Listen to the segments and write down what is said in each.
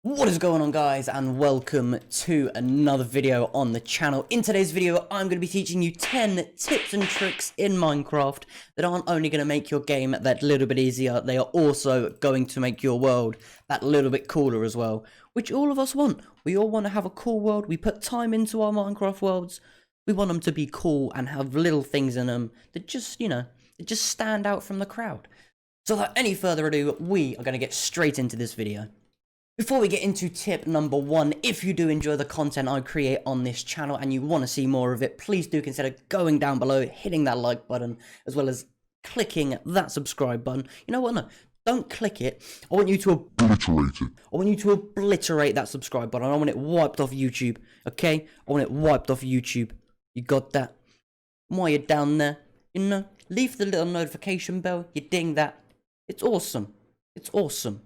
What is going on, guys, and welcome to another video on the channel. In today's video I'm going to be teaching you 10 tips and tricks in Minecraft that aren't only going to make your game that little bit easier, they are also going to make your world that little bit cooler as well, which all of us want. We all want to have a cool world. We put time into our Minecraft worlds. We want them to be cool and have little things in them that just, that just stand out from the crowd. So without any further ado, we are going to get straight into this video. Before we get into tip number 1, if you do enjoy the content I create on this channel and you want to see more of it, please do consider going down below, hitting that like button, as well as clicking that subscribe button. You know what? No, don't click it. I want you to obliterate it. I want you to obliterate that subscribe button. I want it wiped off YouTube, okay? I want it wiped off YouTube. You got that? While you're down there, leave the little notification bell. You ding that. It's awesome. It's awesome.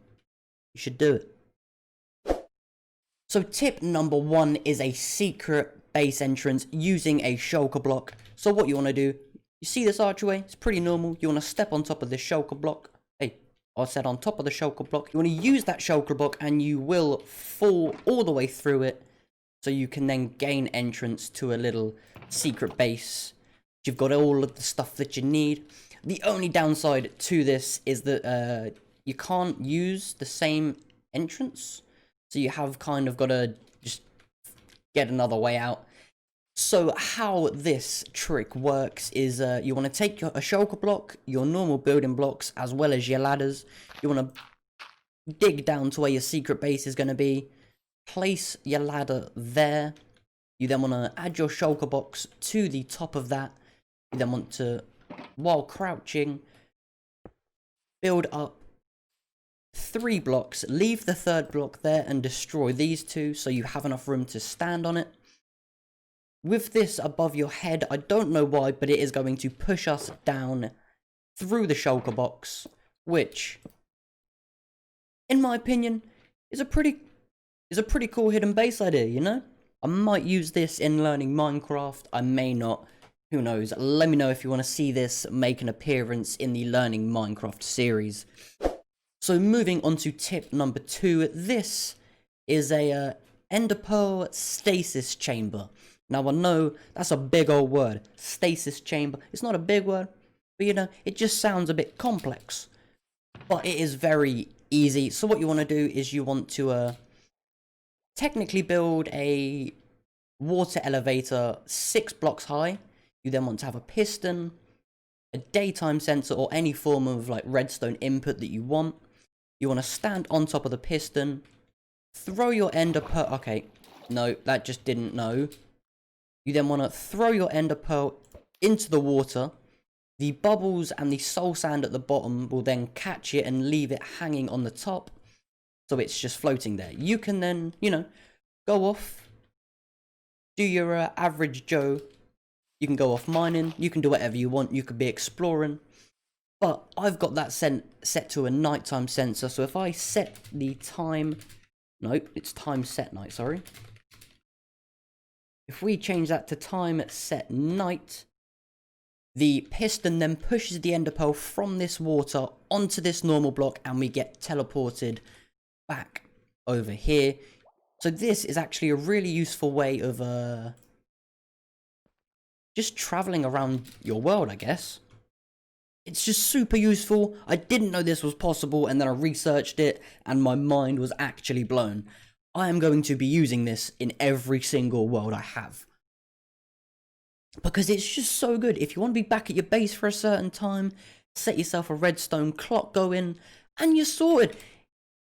You should do it. So tip number 1 is a secret base entrance using a shulker block. So what you want to do, you see this archway? It's pretty normal. You want to step on top of this shulker block. Hey, I said on top of the shulker block. You want to use that shulker block and you will fall all the way through it. So you can then gain entrance to a little secret base. You've got all of the stuff that you need. The only downside to this is that you can't use the same entrance. So you have kind of got to just get another way out. So how this trick works is you want to take a shulker block, your normal building blocks, as well as your ladders. You want to dig down to where your secret base is going to be. Place your ladder there. You then want to add your shulker box to the top of that. You then want to, while crouching, build up 3 blocks, leave the 3rd block there and destroy these 2 so you have enough room to stand on it. With this above your head, I don't know why, but it is going to push us down through the shulker box, which, in my opinion, is a pretty cool hidden base idea, you know? I might use this in learning Minecraft, I may not, who knows. Let me know if you want to see this make an appearance in the Learning Minecraft series. So moving on to tip number 2, this is a ender pearl stasis chamber. Now I know that's a big old word, stasis chamber. It's not a big word, but it just sounds a bit complex. But it is very easy. So what you want to do is you want to technically build a water elevator 6 blocks high. You then want to have a piston, a daytime sensor, or any form of like redstone input that you want. You want to stand on top of the piston, throw your ender pearl. Okay, no, that just didn't know. You then want to throw your ender pearl into the water. The bubbles and the soul sand at the bottom will then catch it and leave it hanging on the top. So it's just floating there. You can then, go off, do your average Joe. You can go off mining. You can do whatever you want. You could be exploring. But I've got that set to a nighttime sensor, so if I set the time... Nope, it's time set night, sorry. If we change that to time set night, the piston then pushes the ender pearl from this water onto this normal block, and we get teleported back over here. So this is actually a really useful way of just traveling around your world, I guess. It's just super useful. I didn't know this was possible, and then I researched it and my mind was actually blown. I am going to be using this in every single world I have, because it's just so good. If you want to be back at your base for a certain time, set yourself a redstone clock going and you're sorted.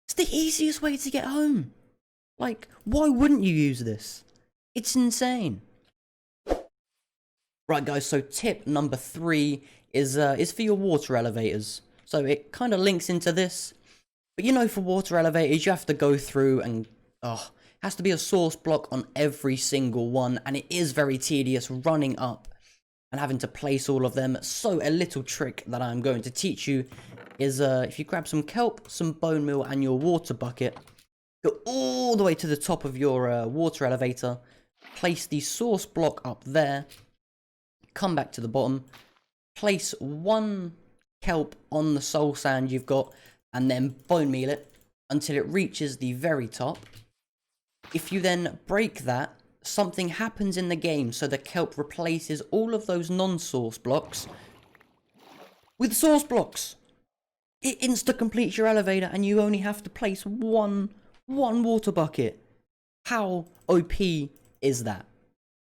It's the easiest way to get home. Like, why wouldn't you use this? It's insane. Right guys, so tip number 3 is for your water elevators. So it kind of links into this. But for water elevators, you have to go through and, it has to be a source block on every single one. And it is very tedious running up and having to place all of them. So a little trick that I'm going to teach you is if you grab some kelp, some bone meal, and your water bucket, go all the way to the top of your water elevator, place the source block up there, come back to the bottom, place 1 kelp on the soul sand you've got, and then bone meal it. until it reaches the very top. If you then break that, something happens in the game, so the kelp replaces all of those non-source blocks with source blocks. It insta-completes your elevator, and you only have to place one water bucket. How OP is that?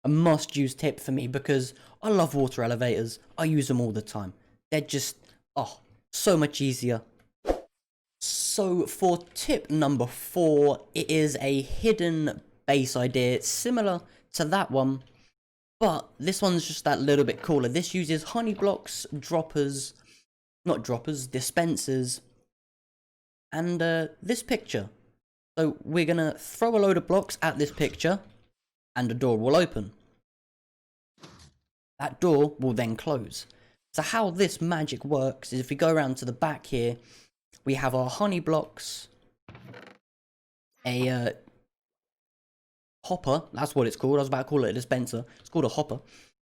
A must-use tip for me, because I love water elevators. I use them all the time. They're just, oh, so much easier. So for tip number 4, it is a hidden base idea, similar to that one, but this one's just that little bit cooler. This uses honey blocks, dispensers, and this picture. So we're gonna throw a load of blocks at this picture, and a door will open. That door will then close. So how this magic works is, if we go around to the back here, we have our honey blocks, a hopper, that's what it's called. I was about to call it a dispenser. It's called a hopper.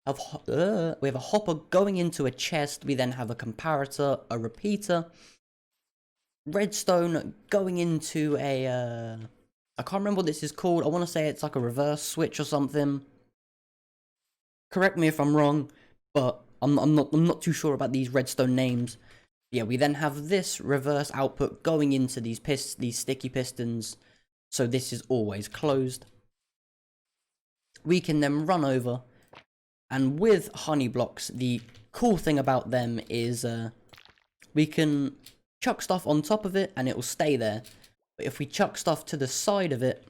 We have a hopper going into a chest. We then have a comparator, a repeater, redstone going into a I can't remember what this is called. I want to say it's like a reverse switch or something. Correct me if I'm wrong, but I'm not too sure about these redstone names. Yeah, we then have this reverse output going into these sticky pistons, so this is always closed. We can then run over, and with honey blocks, the cool thing about them is we can chuck stuff on top of it and it will stay there. But if we chuck stuff to the side of it,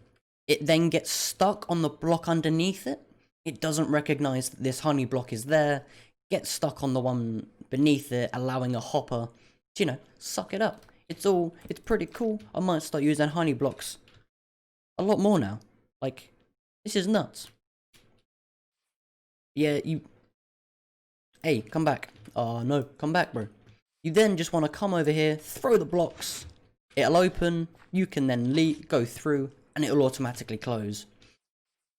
it then gets stuck on the block underneath it. It doesn't recognize that this honey block is there, gets stuck on the one beneath it, allowing a hopper to, you know, suck it up. It's pretty cool. I might start using honey blocks a lot more now. Like, this is nuts. Yeah, hey, come back. Oh no, come back, bro. You then just want to come over here, throw the blocks, it'll open, you can then go through, and it'll automatically close.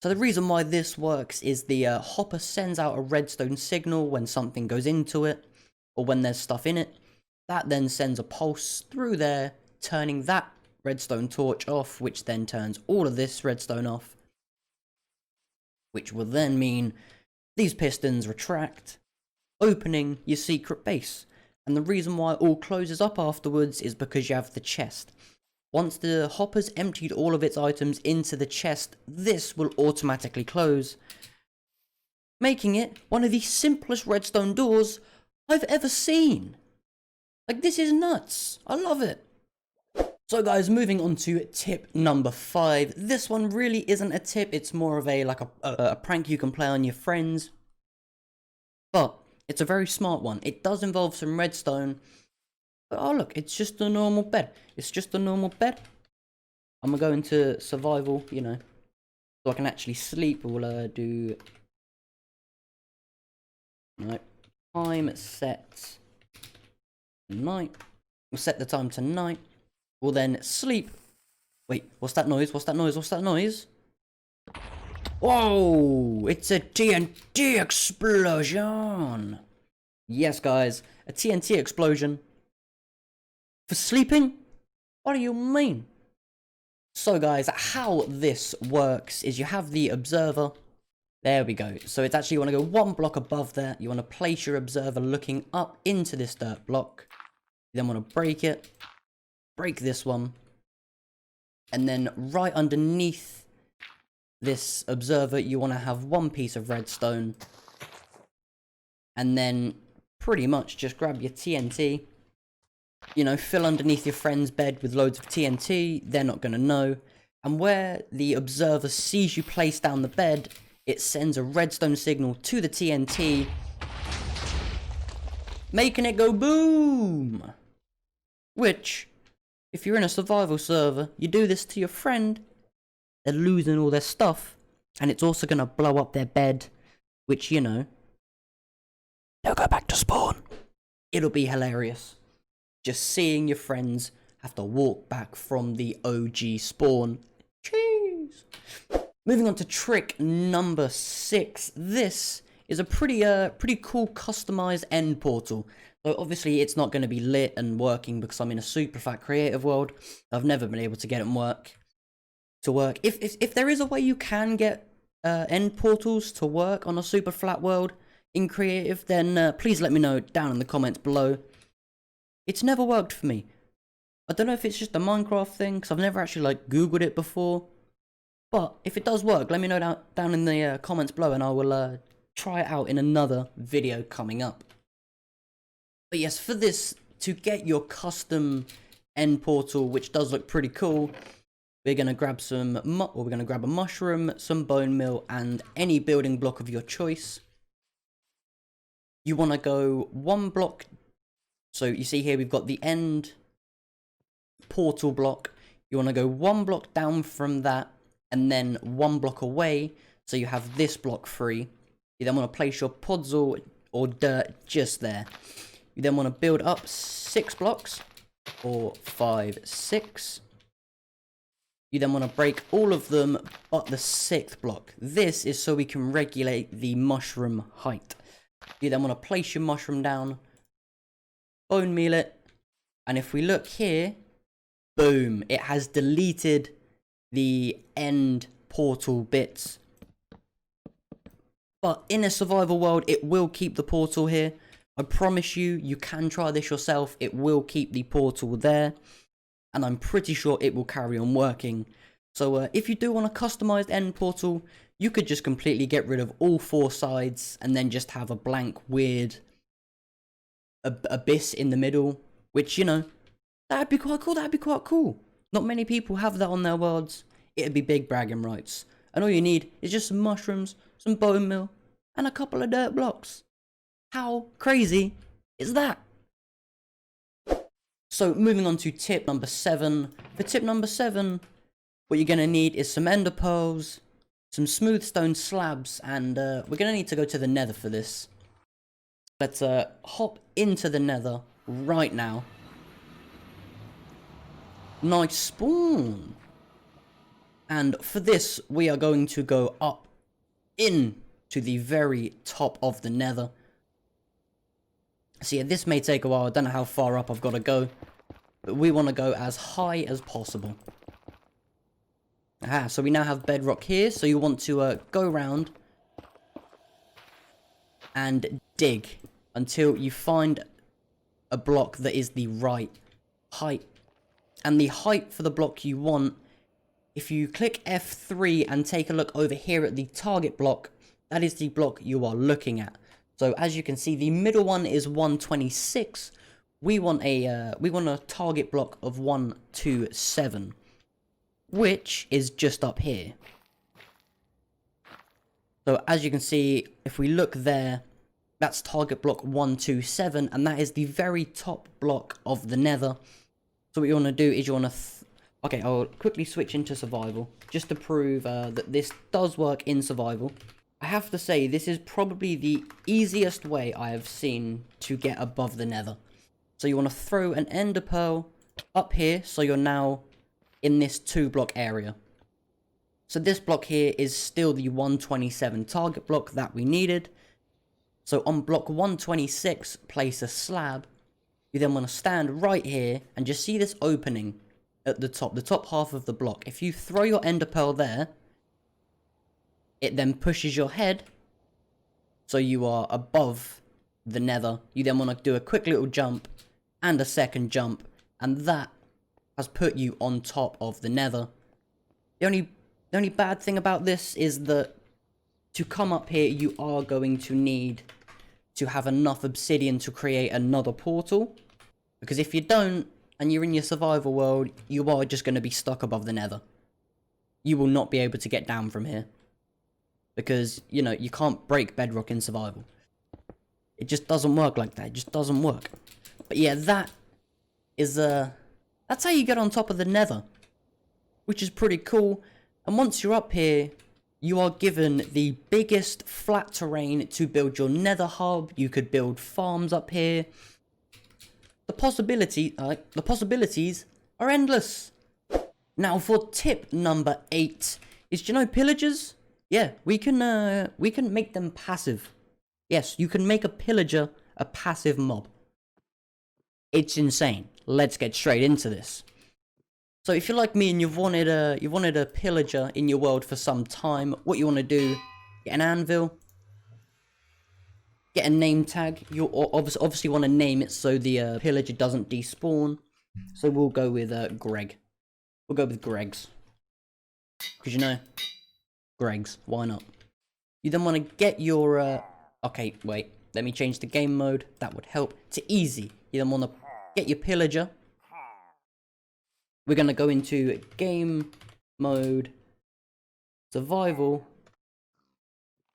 So the reason why this works is the hopper sends out a redstone signal when something goes into it, or when there's stuff in it. That then sends a pulse through there, turning that redstone torch off, which then turns all of this redstone off, which will then mean these pistons retract, opening your secret base. And the reason why it all closes up afterwards is because you have the chest. Once the hopper's emptied all of its items into the chest, this will automatically close, making it one of the simplest redstone doors I've ever seen. Like, this is nuts. I love it. So guys, moving on to tip number 5. This one really isn't a tip, it's more of a prank you can play on your friends. But it's a very smart one. It does involve some redstone. But oh look, it's just a normal bed. It's just a normal bed. I'm gonna go into survival, you know, so I can actually sleep. We'll do... No. Time set night. We'll set the time to night. We'll then sleep. Wait, what's that noise? What's that noise? What's that noise? Whoa! It's a TNT Explosion! Yes, guys, a TNT Explosion. For sleeping? What do you mean? So, guys, how this works is you have the observer. There we go. So it's actually, you want to go one block above there. You want to place your observer looking up into this dirt block. You then want to break it. Break this one. And then right underneath this observer, you want to have one piece of redstone. And then pretty much just grab your TNT. You know, fill underneath your friend's bed with loads of TNT. They're not going to know. And where the observer sees you place down the bed, it sends a redstone signal to the TNT, making it go boom. Which, if you're in a survival server, you do this to your friend, they're losing all their stuff, and it's also going to blow up their bed, which, you know, they'll go back to spawn. It'll be hilarious. Just seeing your friends have to walk back from the OG spawn. Cheese. Moving on to trick number 6. This is a pretty cool customized end portal. So obviously it's not going to be lit and working because I'm in a super fat creative world. I've never been able to get it to work. If there is a way you can get end portals to work on a super flat world in creative, then please let me know down in the comments below. It's never worked for me. I don't know if it's just a Minecraft thing, because I've never actually like Googled it before. But if it does work, let me know down in the comments below, and I will try it out in another video coming up. But yes, for this, to get your custom end portal, which does look pretty cool, we're gonna grab we're gonna grab a mushroom, some bone meal, and any building block of your choice. You want to go one block. So you see here we've got the end portal block. You want to go one block down from that, and then one block away, so you have this block free. You then want to place your pods or dirt just there. You then want to build up 6 blocks, 4, 5, 6. You then want to break all of them but the 6th block. This is so we can regulate the mushroom height. You then want to place your mushroom down, bone meal it, and if we look here, boom, it has deleted the end portal bits. But in a survival world, it will keep the portal here. I promise you, you can try this yourself. It will keep the portal there, and I'm pretty sure it will carry on working. So if you do want a customized end portal, you could just completely get rid of all 4 sides and then just have a blank, weird abyss in the middle, which, you know, that'd be quite cool. Not many people have that on their worlds. It'd be big bragging rights. And all you need is just some mushrooms, some bone meal, and a couple of dirt blocks. How crazy is that? So moving on to tip number 7. For tip number 7, what you're going to need is some ender pearls, some smooth stone slabs, and we're going to need to go to the nether for this. Let's hop into the nether right now. Nice spawn. And for this, we are going to go up into the very top of the nether. So yeah, this may take a while. I don't know how far up I've got to go, but we want to go as high as possible. Aha, so we now have bedrock here, so you want to go around and dig until you find a block that is the right height. And the height for the block you want, if you click F3 and take a look over here at the target block, that is the block you are looking at. So as you can see, the middle one is 126. We want a target block of 127, which is just up here. So as you can see, if we look there, that's target block 127, and that is the very top block of the nether. So what you want to do is you want to... Okay, I'll quickly switch into survival, just to prove that this does work in survival. I have to say, this is probably the easiest way I have seen to get above the nether. So you want to throw an ender pearl up here, so you're now in this 2-block area. So this block here is still the 127 target block that we needed. So on block 126, place a slab. You then want to stand right here and just see this opening at the top half of the block. If you throw your ender pearl there, it then pushes your head so you are above the nether. You then want to do a quick little jump and a second jump, and that has put you on top of the nether. The only bad thing about this is that to come up here, you are going to need to have enough obsidian to create another portal. Because if you don't, and you're in your survival world, you are just going to be stuck above the nether. You will not be able to get down from here. Because, you know, you can't break bedrock in survival. It just doesn't work like that. It just doesn't work. But yeah, that is, that's how you get on top of the nether. Which is pretty cool. And once you're up here, you are given the biggest flat terrain to build your nether hub. You could build farms up here. The possibilities are endless. Now for tip number 8 is, do you know pillagers? Yeah, we can make them passive. Yes, you can make a pillager a passive mob. It's insane. Let's get straight into this. So if you're like me and you've wanted a pillager in your world for some time, what you want to do, get an anvil, get a name tag. You obviously want to name it so the pillager doesn't despawn. So we'll go with Greg. We'll go with Greg's. Because you know, Greg's, why not? You then want to get your, okay, wait, let me change the game mode. That would help. To easy. You then want to get your pillager. We're going to go into game mode, survival.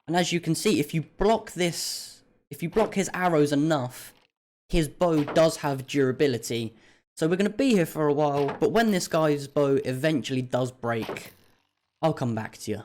And as you can see, if you block this, if you block his arrows enough, his bow does have durability. So we're going to be here for a while, but when this guy's bow eventually does break, I'll come back to you.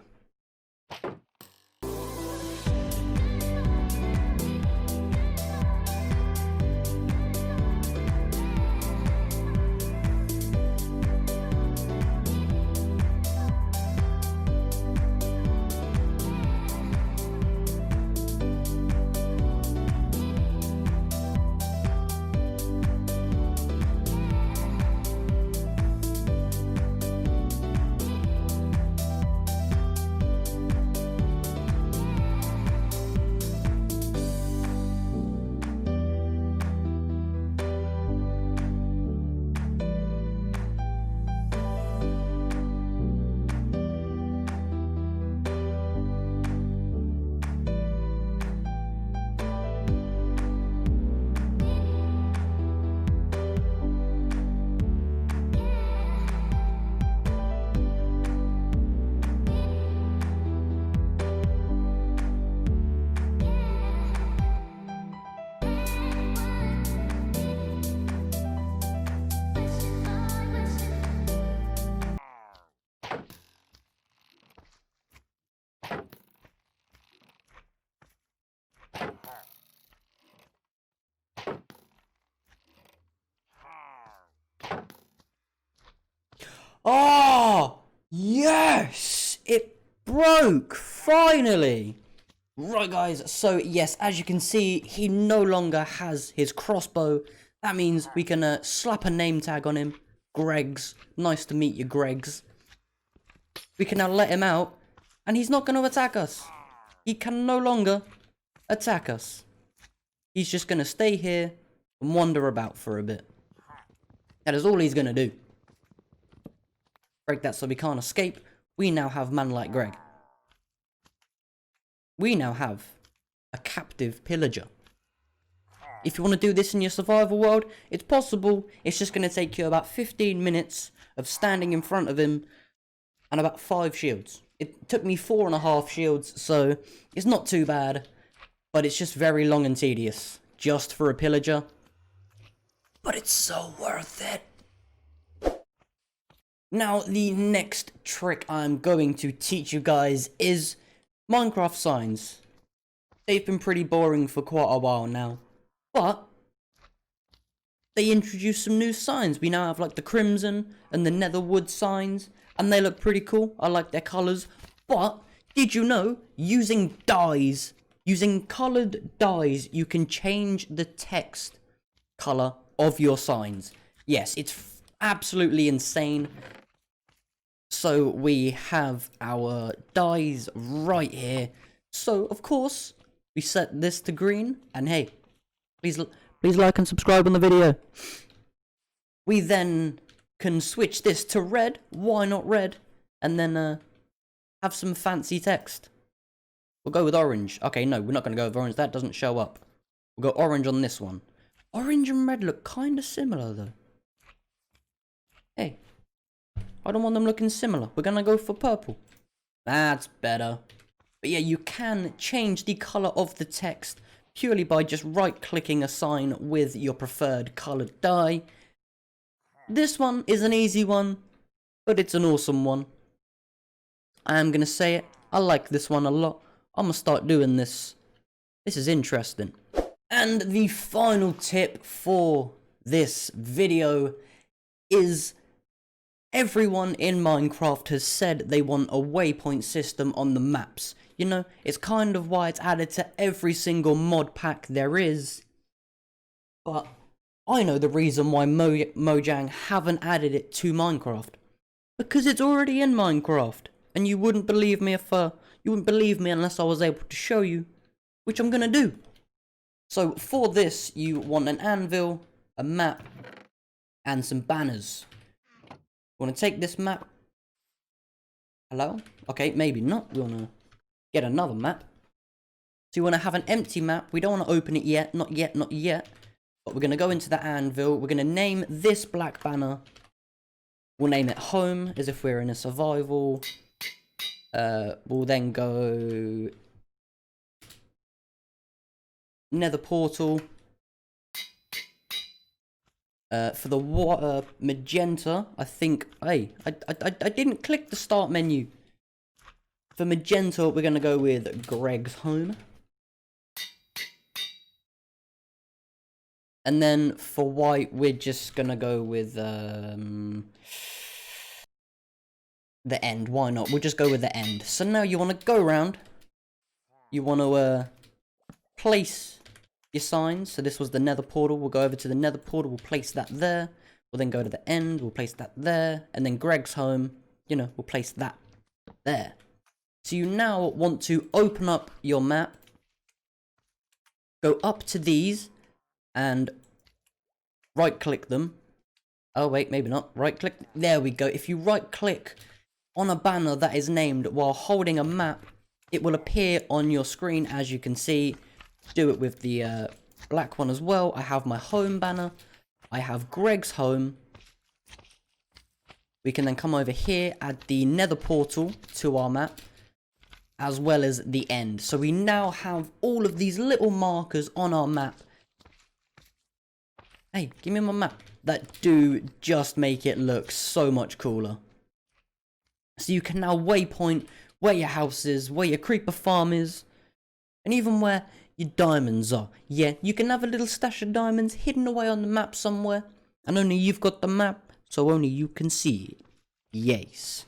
Oh, yes, it broke, finally. Right, guys, so yes, as you can see, he no longer has his crossbow. That means we can slap a name tag on him. Greg's. Nice to meet you, Greg's. We can now let him out, and he's not going to attack us. He can no longer attack us. He's just going to stay here and wander about for a bit. That is all he's going to do. Break that so we can't escape. We now have man like Greg. We now have a captive pillager. If you want to do this in your survival world, it's possible. It's just going to take you about 15 minutes of standing in front of him and about 5 shields. It took me 4.5 shields, so it's not too bad. But it's just very long and tedious, just for a pillager. But it's so worth it. Now, the next trick I'm going to teach you guys is Minecraft signs. They've been pretty boring for quite a while now, but they introduced some new signs. We now have like the crimson and the netherwood signs, and they look pretty cool. I like their colours. But did you know, using dyes, using coloured dyes, you can change the text colour of your signs? Yes, it's absolutely insane. So we have our dyes right here. So of course we set this to green, and hey, please like and subscribe on the video. We then can switch this to red. Why not red? And then have some fancy text. We'll go with orange. Okay, no, we're not going to go with orange. That doesn't show up. We'll go orange on this one. Orange and red look kind of similar though. Hey, I don't want them looking similar. We're gonna go for purple. That's better. But yeah, you can change the color of the text purely by just right-clicking a sign with your preferred colored dye. This one is an easy one, but it's an awesome one. I am gonna say it. I like this one a lot. I'm gonna start doing this. This is interesting. And the final tip for this video is everyone in Minecraft has said they want a waypoint system on the maps. You know, it's kind of why it's added to every single mod pack there is. But I know the reason why Mojang haven't added it to Minecraft. Because it's already in Minecraft. And you wouldn't believe me you wouldn't believe me unless I was able to show you, which I'm gonna do. So for this, you want an anvil, a map, and some banners. You wanna take this map. Hello? Okay, maybe not. We wanna get another map. So you wanna have an empty map. We don't wanna open it yet. Not yet, not yet. But we're gonna go into the anvil. We're gonna name this black banner. We'll name it home, as if we're in a survival. We'll then go nether portal. For the water magenta, I think. Hey, I didn't click the start menu. For magenta, we're gonna go with Greg's home. And then for white, we're just gonna go with the end. Why not? We'll just go with the end. So now you want to go around. You want to place your signs. So this was the nether portal. We'll go over to the nether portal. We'll place that there. We'll then go to the end. We'll place that there. And then Greg's home, you know, we'll place that there. So you now want to open up your map. Go up to these. And right click them. Oh wait, maybe not. Right click. There we go. If you right click on a banner that is named while holding a map, it will appear on your screen, as you can see. Do it with the black one as well. I have my home banner. I have Greg's home. We can then come over here, add the nether portal to our map, as well as the end. So we now have all of these little markers on our map. Hey, give me my map. That do just make it look so much cooler. So you can now waypoint where your house is, where your creeper farm is, and even where your diamonds are. Yeah, you can have a little stash of diamonds hidden away on the map somewhere, and only you've got the map, so only you can see it. Yes.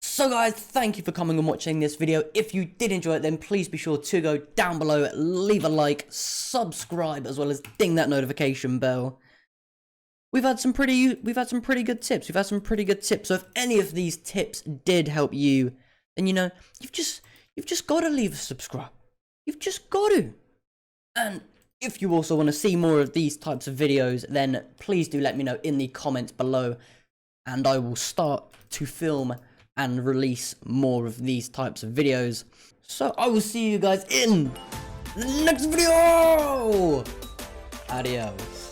So guys, thank you for coming and watching this video. If you did enjoy it, then please be sure to go down below, leave a like, subscribe, as well as ding that notification bell. We've had some pretty good tips. So if any of these tips did help you, then you know, you've just got to leave a subscribe. You've just got to. And if you also want to see more of these types of videos, then please do let me know in the comments below, and I will start to film and release more of these types of videos. So I will see you guys in the next video. Adios.